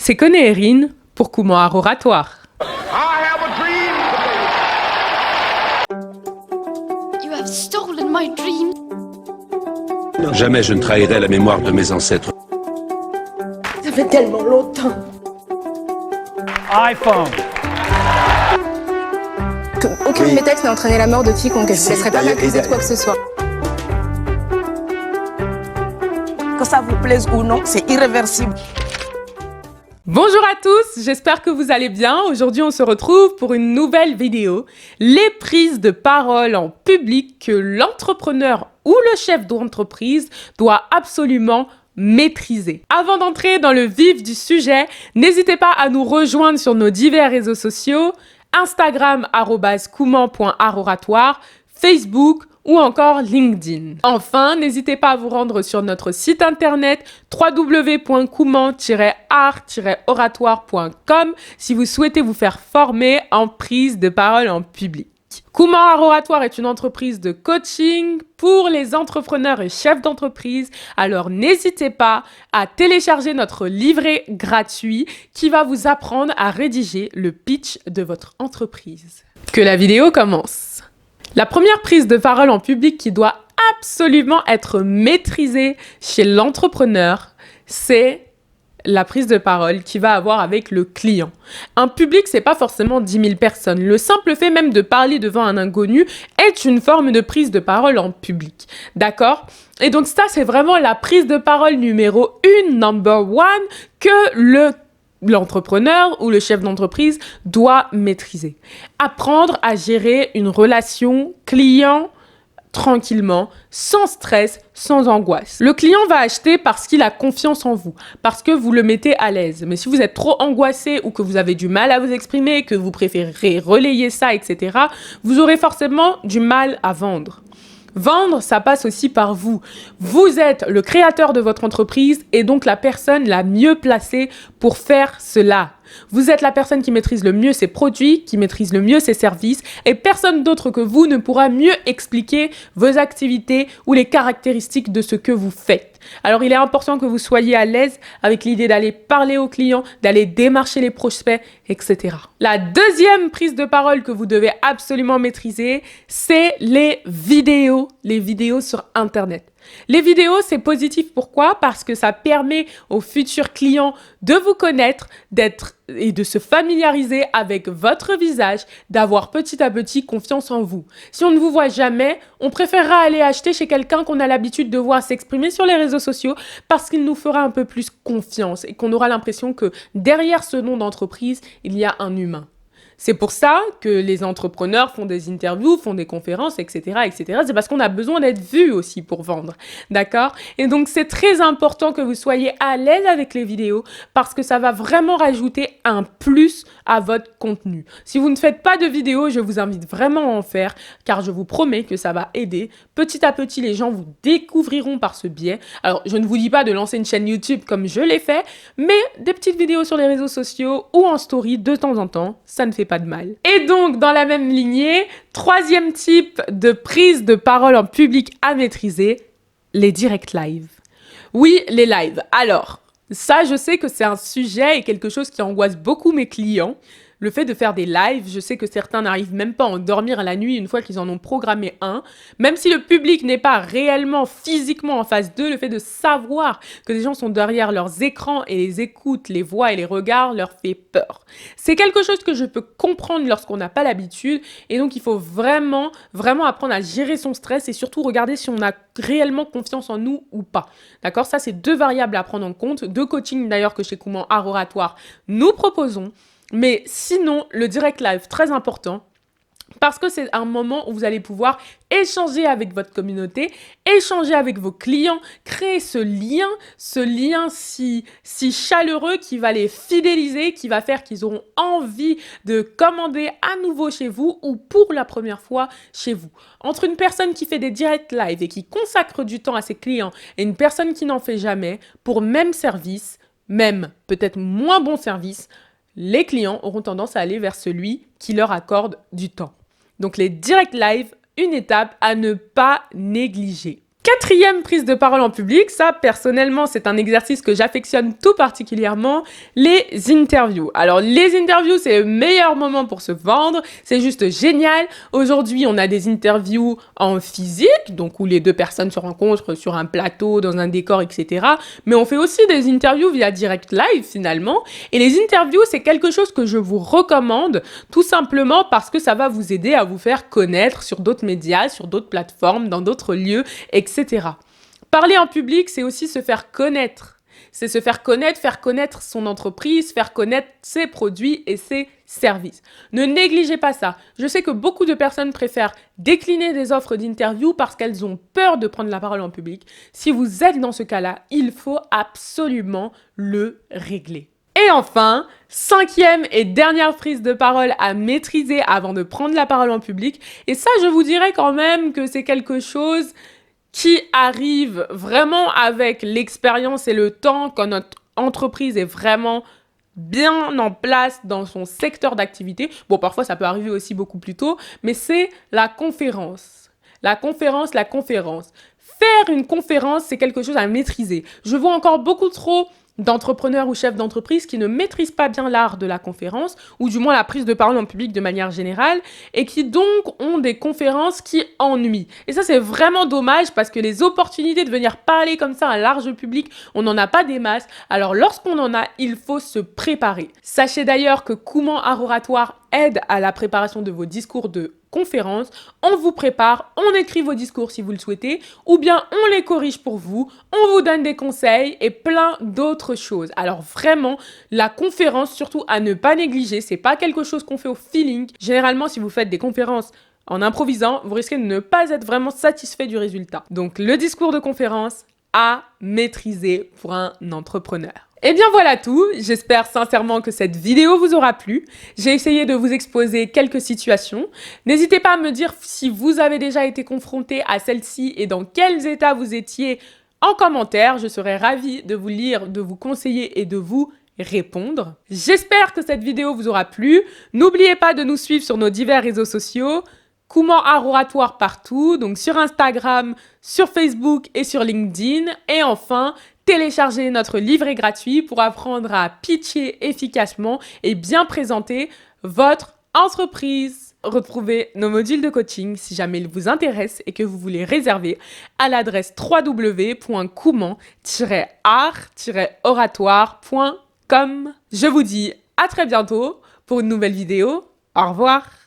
C'est Koné Erin pour Kumar Oratoire. You have stolen my dream. Jamais je ne trahirai la mémoire de mes ancêtres. Ça fait tellement longtemps. iPhone. Aucun de mes textes n'a entraîné la mort de quiconque. Je ne laisserai pas m'accuser de quoi que ce soit. Que ça vous plaise ou non, c'est irréversible. Bonjour à tous, j'espère que vous allez bien. Aujourd'hui, on se retrouve pour une nouvelle vidéo. Les prises de parole en public que l'entrepreneur ou le chef d'entreprise doit absolument maîtriser. Avant d'entrer dans le vif du sujet, n'hésitez pas à nous rejoindre sur nos divers réseaux sociaux, Instagram @kuman.aroratoire, Facebook ou encore LinkedIn. Enfin, n'hésitez pas à vous rendre sur notre site internet www.kuman-art-oratoire.com si vous souhaitez vous faire former en prise de parole en public. Kumar Art Oratoire est une entreprise de coaching pour les entrepreneurs et chefs d'entreprise. Alors n'hésitez pas à télécharger notre livret gratuit qui va vous apprendre à rédiger le pitch de votre entreprise. Que la vidéo commence. La première prise de parole en public qui doit absolument être maîtrisée chez l'entrepreneur, c'est la prise de parole qu'il va avoir avec le client. Un public, c'est pas forcément 10 000 personnes. Le simple fait même de parler devant un inconnu est une forme de prise de parole en public. D'accord ? Et donc ça, c'est vraiment la prise de parole numéro 1, number 1, que l'entrepreneur ou le chef d'entreprise doit maîtriser. Apprendre à gérer une relation client tranquillement, sans stress, sans angoisse. Le client va acheter parce qu'il a confiance en vous, parce que vous le mettez à l'aise. Mais si vous êtes trop angoissé ou que vous avez du mal à vous exprimer, que vous préférez relayer ça, etc., vous aurez forcément du mal à vendre. Vendre, ça passe aussi par vous. Vous êtes le créateur de votre entreprise et donc la personne la mieux placée pour faire cela. Vous êtes la personne qui maîtrise le mieux ses produits, qui maîtrise le mieux ses services et personne d'autre que vous ne pourra mieux expliquer vos activités ou les caractéristiques de ce que vous faites. Alors, il est important que vous soyez à l'aise avec l'idée d'aller parler aux clients, d'aller démarcher les prospects, etc. La deuxième prise de parole que vous devez absolument maîtriser, c'est les vidéos sur Internet. Les vidéos, c'est positif. Pourquoi ? Parce que ça permet aux futurs clients de vous connaître, et de se familiariser avec votre visage, d'avoir petit à petit confiance en vous. Si on ne vous voit jamais, on préférera aller acheter chez quelqu'un qu'on a l'habitude de voir s'exprimer sur les réseaux sociaux parce qu'il nous fera un peu plus confiance et qu'on aura l'impression que derrière ce nom d'entreprise, il y a un humain. C'est pour ça que les entrepreneurs font des interviews, font des conférences, etc., etc. C'est parce qu'on a besoin d'être vu aussi pour vendre, d'accord ? Et donc, c'est très important que vous soyez à l'aise avec les vidéos parce que ça va vraiment rajouter un plus à votre contenu. Si vous ne faites pas de vidéos, je vous invite vraiment à en faire car je vous promets que ça va aider. Petit à petit, les gens vous découvriront par ce biais. Alors, je ne vous dis pas de lancer une chaîne YouTube comme je l'ai fait, mais des petites vidéos sur les réseaux sociaux ou en story de temps en temps, ça ne fait pas de mal. Et donc, dans la même lignée, troisième type de prise de parole en public à maîtriser, les directs live. Oui, les lives. Alors, ça, je sais que c'est un sujet et quelque chose qui angoisse beaucoup mes clients. Le fait de faire des lives, je sais que certains n'arrivent même pas à endormir la nuit une fois qu'ils en ont programmé un. Même si le public n'est pas réellement, physiquement en face d'eux, le fait de savoir que des gens sont derrière leurs écrans et les écoutent, les voient et les regardent leur fait peur. C'est quelque chose que je peux comprendre lorsqu'on n'a pas l'habitude et donc il faut vraiment, vraiment apprendre à gérer son stress et surtout regarder si on a réellement confiance en nous ou pas. D'accord ? Ça, c'est deux variables à prendre en compte, deux coachings d'ailleurs que chez Kumar Art Oratoire nous proposons. Mais sinon, le direct live, très important, parce que c'est un moment où vous allez pouvoir échanger avec votre communauté, échanger avec vos clients, créer ce lien si chaleureux qui va les fidéliser, qui va faire qu'ils auront envie de commander à nouveau chez vous ou pour la première fois chez vous. Entre une personne qui fait des direct live et qui consacre du temps à ses clients et une personne qui n'en fait jamais, pour même service, même peut-être moins bon service, les clients auront tendance à aller vers celui qui leur accorde du temps. Donc les direct live, une étape à ne pas négliger. Quatrième prise de parole en public, ça personnellement c'est un exercice que j'affectionne tout particulièrement, les interviews. Alors les interviews c'est le meilleur moment pour se vendre, c'est juste génial. Aujourd'hui on a des interviews en physique, donc où les deux personnes se rencontrent sur un plateau, dans un décor, etc. Mais on fait aussi des interviews via direct live finalement. Et les interviews c'est quelque chose que je vous recommande tout simplement parce que ça va vous aider à vous faire connaître sur d'autres médias, sur d'autres plateformes, dans d'autres lieux, etc. Parler en public, c'est aussi se faire connaître. C'est se faire connaître son entreprise, faire connaître ses produits et ses services. Ne négligez pas ça. Je sais que beaucoup de personnes préfèrent décliner des offres d'interview parce qu'elles ont peur de prendre la parole en public. Si vous êtes dans ce cas-là, il faut absolument le régler. Et enfin, cinquième et dernière prise de parole à maîtriser avant de prendre la parole en public. Et ça, je vous dirais quand même que c'est quelque chose qui arrive vraiment avec l'expérience et le temps, quand notre entreprise est vraiment bien en place dans son secteur d'activité. Bon, parfois, ça peut arriver aussi beaucoup plus tôt, mais c'est la conférence. La conférence. Faire une conférence, c'est quelque chose à maîtriser. Je vois encore beaucoup trop d'entrepreneurs ou chefs d'entreprise qui ne maîtrisent pas bien l'art de la conférence, ou du moins la prise de parole en public de manière générale, et qui donc ont des conférences qui ennuient. Et ça, c'est vraiment dommage parce que les opportunités de venir parler comme ça à un large public, on n'en a pas des masses. Alors lorsqu'on en a, il faut se préparer. Sachez d'ailleurs que Comment Art Oratoire aide à la préparation de vos discours de conférence. On vous prépare, on écrit vos discours si vous le souhaitez, ou bien on les corrige pour vous, on vous donne des conseils et plein d'autres choses. Alors vraiment, la conférence, surtout à ne pas négliger, c'est pas quelque chose qu'on fait au feeling. Généralement, si vous faites des conférences en improvisant, vous risquez de ne pas être vraiment satisfait du résultat. Donc le discours de conférence à maîtriser pour un entrepreneur. Et bien voilà tout, j'espère sincèrement que cette vidéo vous aura plu. J'ai essayé de vous exposer quelques situations. N'hésitez pas à me dire si vous avez déjà été confronté à celle-ci et dans quels états vous étiez en commentaire. Je serais ravie de vous lire, de vous conseiller et de vous répondre. J'espère que cette vidéo vous aura plu. N'oubliez pas de nous suivre sur nos divers réseaux sociaux. Comment Art Oratoire partout, donc sur Instagram, sur Facebook et sur LinkedIn. Et enfin, téléchargez notre livret gratuit pour apprendre à pitcher efficacement et bien présenter votre entreprise. Retrouvez nos modules de coaching si jamais ils vous intéressent et que vous voulez réserver à l'adresse www.comment-art-oratoire.com. Je vous dis à très bientôt pour une nouvelle vidéo. Au revoir.